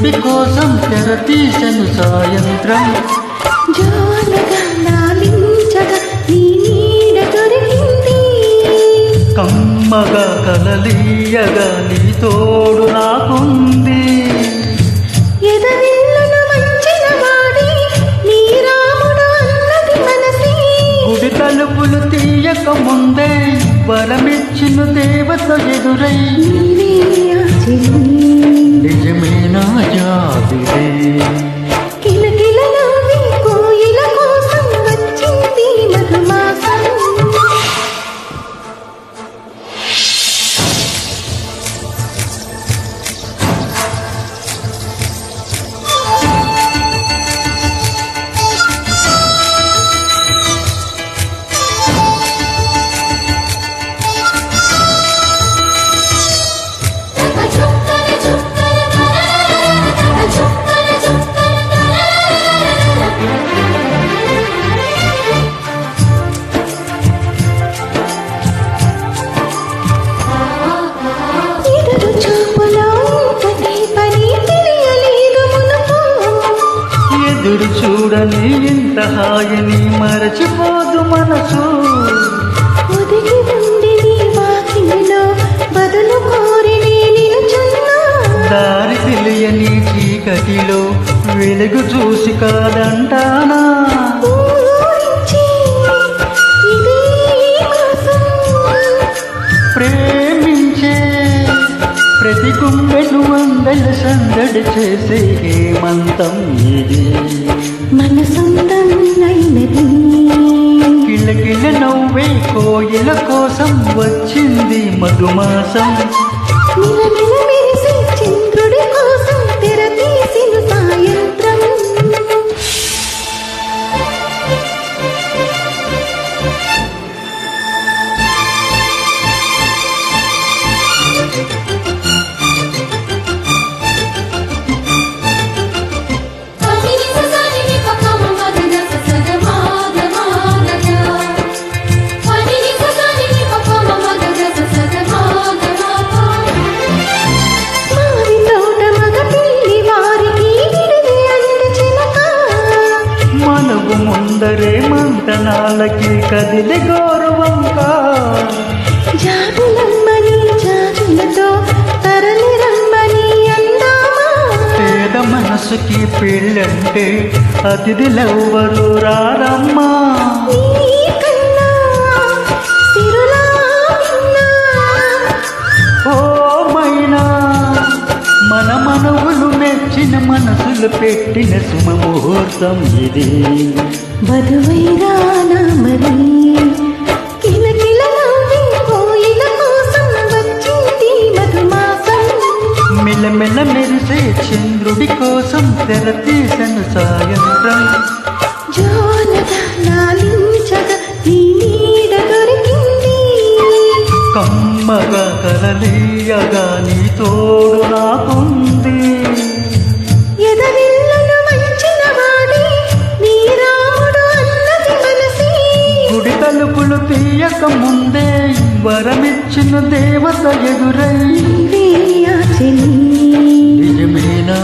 చంద్రుడి కోసం తెరతీసెను సాయంత్రం. జోలగా లాలించగా నీ నీడ దొరికింది. కమ్మగా కలలీయగా నీ తోడు నాకుంది. ఎదవిల్లును వంచిన వాడి నీ రాముడు అన్నది మనసి. గుడి తలుపులు తీయక ముందే వరమిచ్చిన దేవత ఎదురై నీవే ఆ చెలి. నిజమే నా జాబిలే. కిలకిల నవ్వి కోయిల కోసం వచ్చింది మధుమాసం. ఎదురు చూడని ఇంత హాయిని మరచిపోదు మనసు. ఒదిగి ఉండి నీ వాకిలిలో బదులు కోరి నీ నిలుచున్నా. దారి తెలియని చీకటిలో వెలుగు చూసి కాదంటానా. ఊరించి ఇదే కోసం ప్రేమించే ప్రతి గుండెను వందల సందడి చేసే హేమంతం ఇది. మన సొంతం అయినది. కిలకిల నవ్వే కోయిల కోసం వచ్చింది మధుమాసం. మిలమిల మెరిసే చంద్రుడి కోసం తెరతీసిన సాయంత్రం. మనవు ముందరే మంతనాలకి కదిలి గౌరవంగా. జాబులమ్మని జాజులతో తరలి రమ్మని అందామా. పేద మనసుకి పెళ్ళంటే అతిథులెవ్వరు రారమ్మా. నీకన్నా సిరులా విన్నా. ఓ మైనా మన మనవులు మెచ్చిన మనసులు పెట్టిన శుభముహూర్తం ఇది. వధువైరానా మరి కిలకిల నవ్వి కోయిల కోసం వచ్చింది మధుమాసం. మెల్లమెల్ల మెరిసే చంద్రుడి కోసం తెరతీసెను సాయంత్రం. జోలగా లాలించగా నీ నీడ దొరికింది. కమ్మగా కలలీయగా నీ తోడు నాకుంది. ఎదవిల్లును వంచిన వాడి నీ రాముడు అన్నది మనసి. గుడి తలుపులు తీయక ముందే వరమిచ్చిన దేవత ఎదురై నీవే ఆ చెలి. నిజమేనా